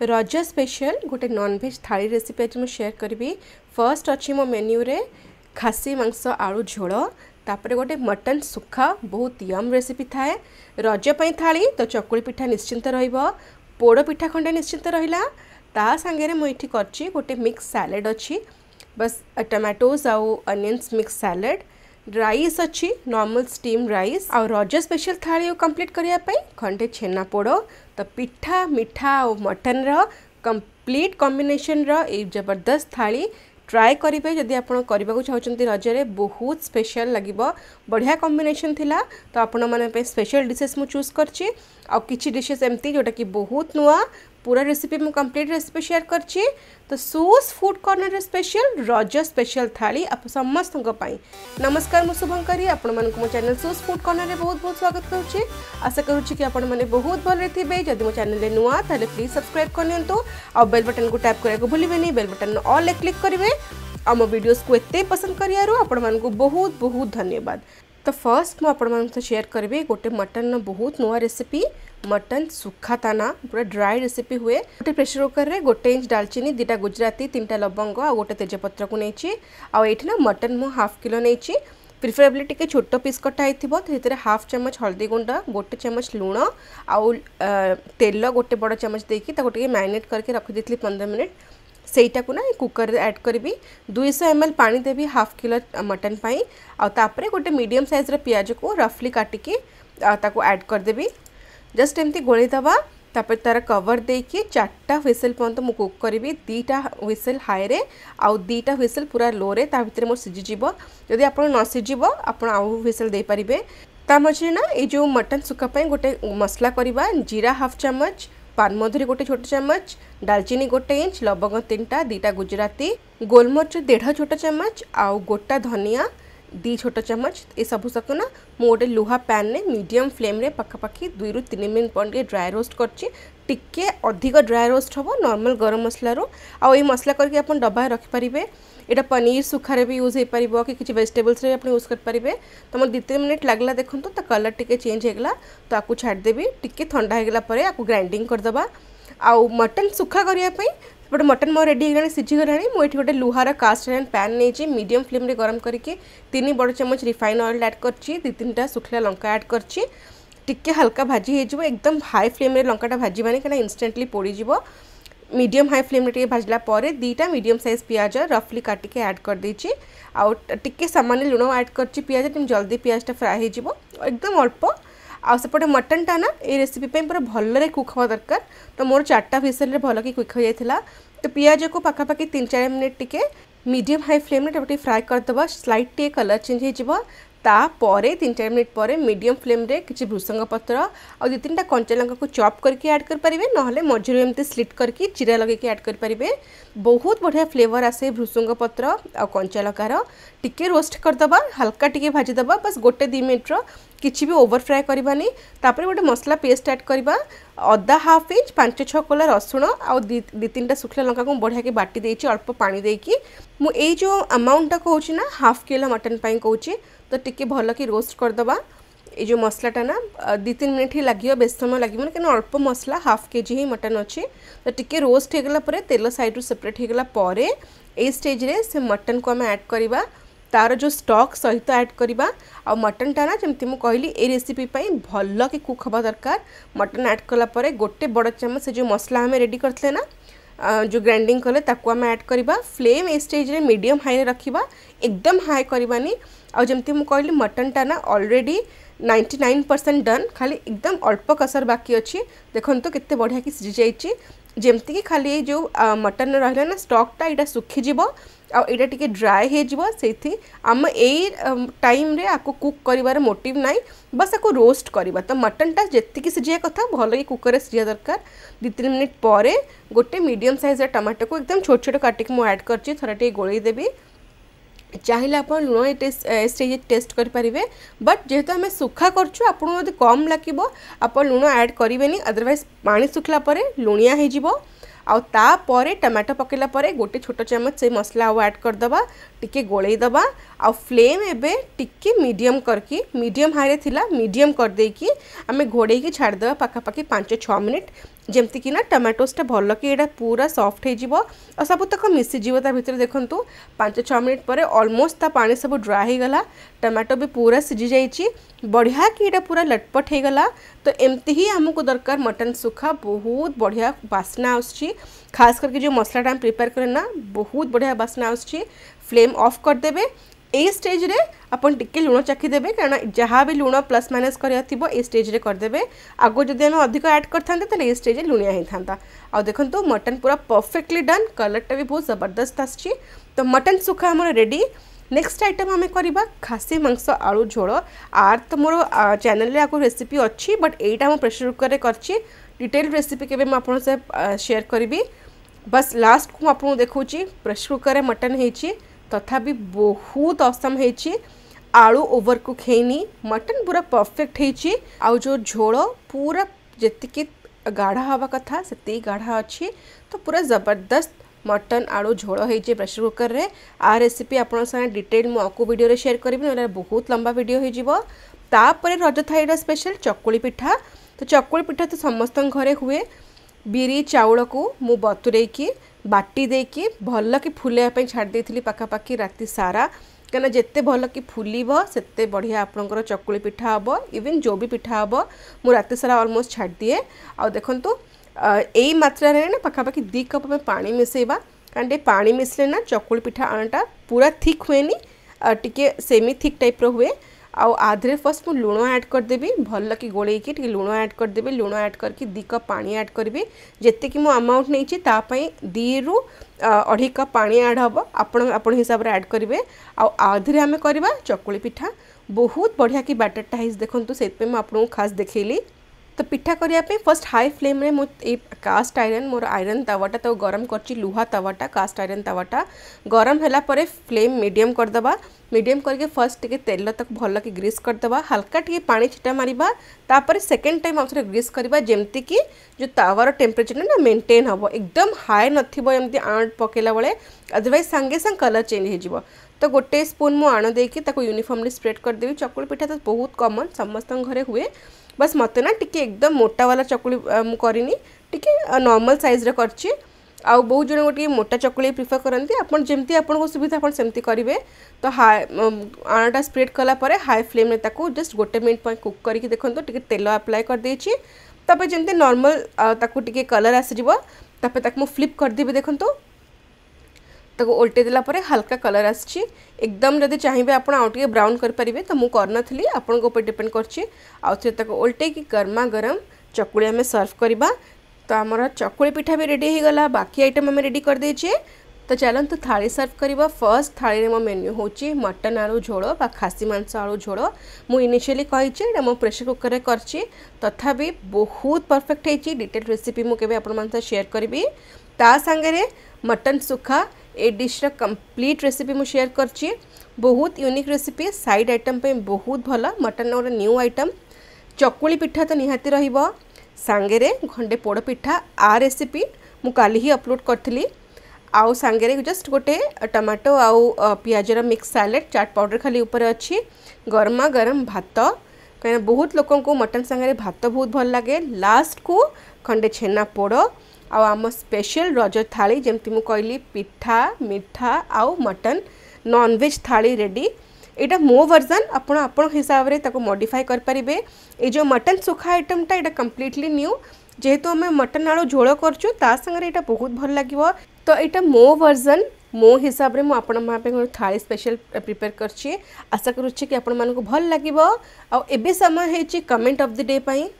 रज स्पेशल गोटे नॉन-वेज थाली रेसिपी आज मुझे शेयर करी। फर्स्ट अच्छी मो मेन्यू रे खासी मांस आलू झोल, तापर गोटे मटन सुखा बहुत यम रेसिपी थाए। रज पई थाली तो चकुली पिठा निश्चिंत रहिबो, पोड़ पिठा खंडे निश्चिंत रहिला। ता सांगे मु इठी करछि गोटे मिक्स सैलेड अच्छी, बस टमाटोज आउ अनियंस मिक्स सैलेड। राइस अच्छी नॉर्मल स्टीम राइस आ रज स्पेशल थाली कंप्लीट करिया पई खंडे छेना पोड़। तो पिठा मिठा और मटन रो कंप्लीट कॉम्बिनेशन रो ए जबरदस्त थाली ट्राए करेंगे जदि आप करने चाहते रजरे बहुत स्पेशल लगे। बढ़िया कॉम्बिनेशन थिला तो आपण मैंने स्पेशल डिशेस मु चूज करछि। आ किछि डिशेस एमती जोटा कि बहुत नुआ पूरा रेसिपी मु कंप्लीट रेसिपी शेयर करछि। तो सूस फूड कॉर्नर स्पेशल रज स्पेशल थाली आप समस्त पई। नमस्कार मु शुभंकरी आपण मन को मो चैनल सूस फूड कॉर्नर रे बहुत बहुत स्वागत करुछि। आशा करुछि कि आपण माने बहुत भल थिबे। जदि मो चैनल रे नुआ ताले प्लीज सब्सक्राइब करनियंतु आ बेल बटन को टैप करने को भूलिबेनी। बेल बटन ऑल ले क्लिक करिवे आ मो वीडियोस को एते पसंद करियारो आपण मन को बहुत बहुत धन्यवाद। तो फर्स्ट मु आपण मन से शेयर करबे गोटे मटन बहुत नुआ रेसिपी मटन सुखा ताना पूरा ड्राई रेसिपी हुए। गोटे प्रेशर कुकर रे गोटे इंच दालचीनी, 2टा गुजराती, 3टा लवंग आ गोटे तेजपत्र को नहीं आ ना मटन मु हाफ किलो नहीं। प्रिफरेबली टिके छोट पीस कटा होइथिबो। तो हाफ चम्मच हल्दी गुंड, गोटे चम्मच लूण आउ तेल गोटे बड़ चम्मच देकी ताको टिके मैरिनेट करके रख देथली 15 मिनिट। सेटा को ना कुकर ऐड करी 200 ml पानी देवी हाफ किलो मटन पाई। आउे गोटे मीडियम साइज पियाज को रफली काटिकी ताको ऐड करदेवी। जस्ट एमती गोली दबा तापर तार कवर देकी 4टा व्हिसल पर्यंत मु कुक करी। 2टा व्हिसल हाई रे आउ 2टा व्हिसल पूरा लो रे ता भितर मोर सिझी जीवो। जदि आपण न सिझिबो आपण आउ व्हिसल दे परिबे। ता मझे ना ए जो मटन सुखा पई गोटे मसला करबा। जीरा हाफ चम्मच, पानमधुरी गोटे छोट चम्मच, दालचीनी गोटे इंच, लवंग 3टा, 2टा गुजराती, गोलमरिच 1.5 छोट चम्मच आउ गोटा धनिया 2 छोट चम्मच। ये सब सको ना मु गोटे लुहा पैन ने मीडियम फ्लेम रे पखापाखि 2 ରୁ 3 मिनट पर्यंत ड्राई रोस्ट करछि। टिके अधिक ड्राई रोस्ट हम नॉर्मल गरम मसला रो आ ये मसला करके अपन डब्बा रखि परिबे। एटा पनीर सुखारे भी यूज हो पारिबो कि किछि वेजिटेबल्स रे अपन यूज कर परिबे। तो मोर 2-3 मिनट लागला देखंतु तो कलर टिके चेंज हेगला। तो आकु छाड़ देबी टिके ठंडा हेगला परे आकु ग्राइंडिंग कर दबा। आ मटन सुखा करिया पई बट मटन मो रेडी हेगानी सिझी गलानी। मु एठी गोटे लुहार कास्ट आयरन पैन नेछि मीडियम फ्लेम रे गरम करके 3 बड़ चम्मच रिफाइन ऑयल ऐड करछि, 2-3टा सुखला लंका ऐड करछि। टिके हल्का भाजी हे जिवो, एकदम हाई फ्लेम रे लंकाटा भाजीबानी कना इंस्टेंटली पोड़ी जिवो। मीडियम हाई फ्लेम रे टिके भाजला परे 2टा मीडियम साइज पियाज रफली काटिके ऐड कर देछि। आ टिके सामान्य लुण ऐड करछि पियाज टिम जल्दी पियाजटा फ्राई हे जिवो एकदम अल्प। आ सेपटे मटन टा ना ये रेसिपी पे पूरा भल कुक हवा दरकार। तो मोर 4टा व्हिसल रे भल कि कुक हो जाइथिला। तो पियाज को पखापाखि 3-4 मिनट टिके मीडियम हाई फ्लेम रे फ्राई कर दबा। स्लाइट टे कलर चेंज हे जिवो। तापर 3-4 मिनट पर मीडियम फ्लेम रे किछि भृसंग पत्र और 2-3टा कंचा लंका को चॉप करके ऐड कर परिबे, नहले मझिरो एमती स्लिट करके चिरा लगे के ऐड कर परिबे। बहुत बढ़िया फ्लेवर आसे भृसंग पत्र और कंचा लंकार। टिके रोस्ट कर दबा, हल्का टिके भाजी दबा, बस 1-2 मिनट रो किछि भी ओवर फ्राई करबानी। तापर गोटे मसला पेस्ट ऐड करबा। अदा हाफ इंच, 5-6 कोला रसुण आ 2-3टा सुखला लंका को बढ़िया के बाटी देछि अल्प पानी देकी। मु ए जो अमाउंट टा कहूछि ना हाफ किलो मटन पाई कहूछि। तो टिके भल कि रोस्ट कर दबा। ये जो मसलाटा ना 2-3 मिनट ही लगे, बेस समय लगे कि अल्प मसला हाफ केजी ही मटन अच्छे। तो टिके रोस्ट होगला परे तेल साइड रू सेपरेट होगला परे ए स्टेज रे से मटन को आम ऐड करवा। तार जो स्टॉक सहित ऐड करवा। आ मटन टा ना जमती मु कहली ए रेसिपी पई भल कि कुक हवा दरकार। मटन ऐड कला परे गोटे बड़ चम्मच से जो मसला हमें रेडी करथले ना जो ग्राइंडिंग कले ताको आम ऐड करवा। फ्लेम ए स्टेज रे मीडियम हाई रे रखिबा, एकदम हाई करबानी। आ जमती मु कहली मटन टा ना ऑलरेडी 99% डन, खाली एकदम अल्प कसर बाकी अच्छी। देखो तो केते बढ़िया कि सिझी जाइछि। जेमती कि खाली जो मटन रहला ना स्टॉकटा एटा सुखी जिवो आ एटा टिके ड्राई हे जिवो। सेथि आम ए टाइम रे आको कुक करिवार मोटिव नाइ, बस आको रोस्ट करिबा। तो मटन टा जेति कि सिझिया कथा भल कि कुकर रे सिझिया दरकार। 2-3 मिनट परे गोटे मीडियम साइज टमाटो को एकदम छोट छोट काटिक मु ऐड करछि। थोड़ाटे गोळेई देबी। चाहिए आप लुण स्टेज टेस्ट करेंगे। बट जेहेतु आम सुखा करछु आपको कम लगे आप लुण ऐड करेंगे, अदरवाइज पानी सुखला परे लुणिया हो। तापर टमाटो पकेला परे गोटे छोट चमच से मसला आउ ऐड करदबा टिके गोलई दबा आ फ्लेम एबे टिके मीडियम करके मीडियम हाई रे थिला मीडियम कर देकी आमे घोड़े की छाड़ दबा पाखापाखि 5-6 मिनिट जमती कि ना टमाटोसटा भल कि एटा पूरा सॉफ्ट हो जिवो और सब तक मिसी जिवो ता भितर देखंतु 5-6 मिनिट पर ऑलमोस्ट ता पानी सब ड्राई हो गला टमाटो भी पूरा सिझी जाइछि बढ़िया कि एटा पूरा लटपट हो गला। तो एमती ही हमको दरकार मटन सुखा बहुत बढ़िया बास्ना आछि खास करके जो मसलाटा हम प्रिपेयर करें ना बहुत बढ़िया बास्ना आछि। फ्लेम ऑफ कर देबे ए स्टेज रे अपन टिके लुण चाखी देबे कारण जहाँ भी लुण प्लस माइनस करिया थिबो ए स्टेज रे कर देबे आगो जदि हम अधिक ऐड करथांते त ए स्टेज रे लुणिया ही थांता आ देखंतु मटन पूरा परफेक्टली डन कलरटा भी बहुत जबरदस्त आछि। तो मटन सुखा हमर रेडी। नेक्स्ट आइटम आम करवा खासी मांस आलू झोल आर तो मोर चैनल रे आको रेसिपी अच्छी बट एटा हम प्रेशर कुकर रे करछि डिटेल रेसिपी केबे म आपन से शेयर करिवि बस लास्ट को आपन देखौछि प्रेशर कुकर रे मटन हेछि तथापि बहुत असम हेछि आलू ओवर कुक हेनी मटन पूरा परफेक्ट हेछि आउ जो झोल पूरा जेतिकी गाढ़ा हवा कथा सेति गाढ़ा अच्छी तो पूरा जबरदस्त मटन आलू झोल होइजे प्रेशर कुकर रे आ रेसिपी आपन संगे डिटेल मु आको वीडियो रे शेयर करबी नले बहुत लंबा वीडियो हो जिवो। तापर रज थाईरा स्पेशल चकुली पिठा। तो चकुली पिठा तो समस्त घरे हुए बिरी चाउल को मु बतुरे की बाटी देकी भल कि फुले छाड़ देती पाखापाखि राति सारा कहीं जिते भल कि फुलब सेते बढ़िया आपंकर चकुली पिठा हम इवन जो भी पिठा हम मु राति सारा ऑलमोस्ट छाड़ दिए। आ देखु यही मात्रा ना पाखापाखि 2 कप में पानी मिसेबा कारण पानी मिसले ना चकुली पिठा आनाटा पूरा थिक हुए टिके सेमी थिक टाइप रो हुए आउ आधे फर्स्ट मु लुण ऐड करदेवी भल कि गोल टी लुण ऐड करदेवी लुण ऐड करके 2 कप पानी ऐड करी जिते कि मु अमाउंट नहीं 2 ରୁ 2.5 कप पानी ऐड हम आपण हिसाब से ऐड करेंगे आधे आम करवा चकुली पिठा बहुत बढ़िया कि बैटरटा है देखो से आपको खास देखली। तो पिठा करने फर्स्ट हाई फ्लेम रे मुझे कास्ट आयरन मोर आयरन तावाटा तो गरम करची लुहा तावाटा कास्ट आयरन तावाटा गरम है पर फ्लेम मीडियम करदबा मीडियम करके फर्स्ट टिके तेल तक भल कि ग्रीस करदबा हल्का टिके पानी छिटा मारिबा तापर सेकेंड टाइम आउथरे ग्रीस करबा जेमती कि जो तावार टेम्परेचर ना मेंटेन हबो एकदम हाई नथिबो एमती आंट पकेला बेले अदरवाइज संगे संग कलर चेंज हो जिवो। तो गोटे स्पून मु आण देकी ताको यूनिफॉर्मली स्प्रेड कर देबी। चकुली पिठा तो बहुत कॉमन समस्त घरे हुए बस मत ना टिके एकदम मोटा वाला चकुली मु करिनी टिके नॉर्मल साइज रे करछि आउ बहुत जन गोटे मोटा चकुली प्रिफर करती आपन जेमती आपन सुविधा आपन सेमती करिवे। तो हाई आणाटा स्प्रेड कला परे हाई फ्लेम में ताको जस्ट गोटे मिनट पर कुक करके देखंतो टिके तेल अप्लाई कर देछि तबे जेमती नॉर्मल ताको टिके कलर आसी जिवो तबे ताको मु फ्लिप कर देबे देखंतो ताको उल्टे देला परे हल्का कलर आछि एकदम जदि चाहिए आप आउटे ब्राउन करें तो मुझे करनी आपण ऊपर डिपेंड करछि आउे ताको उल्टे की गर्मा गरम चकुली आम सर्व करवा। तो आमर चकुली पिठा भी रेडी हो गला बाकी आइटम आम रेडी कर देछे। तो चलते थाली सर्व करवा। फर्स्ट थाली मो मेन्यू होची मटन आलू झोल बा खासी मांस आलू झोल मु इनिशियली कही मो प्रेशर कुकर रे करछि तथापि बहुत परफेक्ट होती डिटेल रेसिपी मु केबे आपण मान शेयर करी ता संगे मटन सुखा ए डिश कंप्लीट रेसिपी मु शेयर करछि बहुत यूनिक रेसिपी साइड आइटम पे बहुत भला मटन और न्यू आइटम चकुली पिठा तो निहाती रहिबो सांगेरे खंडे पोड़ पिठा आ रेसिपी मु काली ही अपलोड करथली आउ सांगेरे जस्ट गोटे टमाटो आउ पियाजर मिक्स सैलेड चाट पाउडर खाली ऊपर अच्छी गरमा गरम भात कहीं बहुत लोगों को मटन सांगेरे भात बहुत भल लगे लास्ट को खंडे छेना पोड़ आउ आम स्पेशल रज थाली जमती मु कहली पिठा मिठा आउ मटन नॉनवेज थाली रेडी। एटा मो वर्जन आपण हिसाब रे ताको मॉडिफाई कर परिबे। ए जो मटन सुखा आइटमटा एटा कंप्लीटली न्यू जेहेतु आम मटन आलू झोल करछु ता संगे एटा बहुत भल लागिवो। तो एटा मो वर्जन मो हिसाब रे मु आपण मापे थाली स्पेशल प्रिपेयर करछि आशा करूछि कि आपण मानको भल लागिवो। आ एबे समय हेछि कमेंट ऑफ द डे पई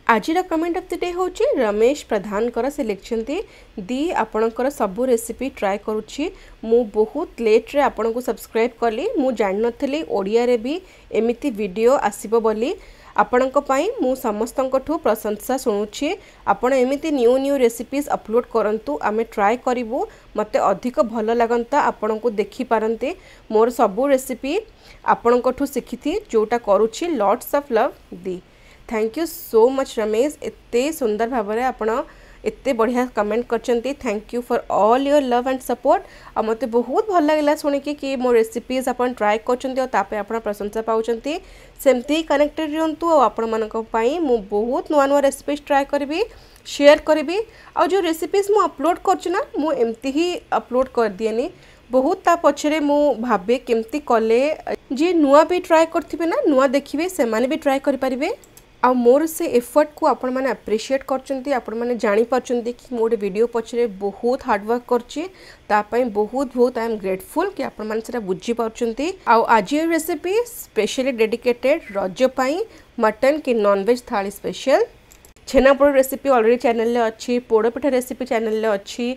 आज कमेंट ऑफ द डे होची रमेश प्रधान कर से लिखछंती दी आपणकर सबु रेसिपी ट्राई करूची मु बहुत लेट रे आपन को सब्सक्राइब कली मु जान नथली ओडिया रे भी एमिति वीडियो आसीबो बोली आपणक पई मु समस्तंकठू प्रशंसा सुनुची आपण एमिति न्यू न्यू रेसिपीज अपलोड करंतु आमे ट्राई करिवु मते अधिक भल लागंता आपन को देखि पारंते मोर सबु रेसिपी आपणकठू सिखिथि जोटा करूची लॉट्स ऑफ लव दी। Thank you so much Ramesh एते सुंदर भाव में आपण एते बढ़िया कमेंट करचंती thank you for all your love and support आ मते बहुत भल लागला सुनिके कि मो रेसिपीज अपन ट्राई करचंती और तापे अपन प्रशंसा पाउचंती सेमती कनेक्टेड रहंतु और आपण मानक पई मु बहुत नुआ नुआ रेसिपीज ट्राई करबी शेयर करबी और जो रेसिपीज मु अपलोड करछु ना मु एमती ही अपलोड कर दिएनी बहुत ता पछरे मु भाबे केमती कले जे नुआ भी ट्राई करथिबे ना नुआ देखिबे से माने भी ट्राई करि परिबे आ मोर से एफर्ट को आपण माने अप्रिशिएट करचंती आपण माने जानि परचंती कि मोर वीडियो पछरे बहुत हार्ड वर्क करची ता पई बहुत आई एम ग्रेटफुल कि आपण माने सेटा बुझी परचंती आ आज ये रेसिपी स्पेशली डेडिकेटेड रज पई मटन की नॉन वेज थाली स्पेशल छेनापोड़ रेसिपी ऑलरेडी चैनल ले अच्छी पोड़पिठा रेसिपी चैनल ले अच्छी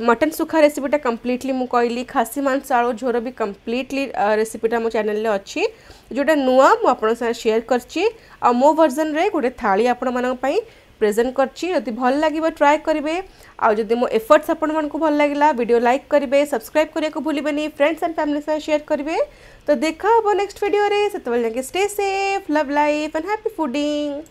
मटन सुखा रेसिपीटा कम्प्लीटली मु कहली खासी मांस आलू झोर भी कम्प्लीटली रेसिपीटा मो चैनल ले अच्छी जोटा नुआ मु आपन साथ शेयर करची आ मो वर्जन रे गोटे थाली आपण मानक पई प्रेजेंट करची यदि भल लागिबो ट्राई करिवे आ जदि मो एफर्ट्स आपण मानक भल लागिला वीडियो लाइक करिवे सब्सक्राइब करिया को भूलिबेनी फ्रेंड्स एंड फैमिली साथ शेयर करिवे तो देखा अब नेक्स्ट वीडियो रे सेतबेल जाके stay safe love life and happy fooding.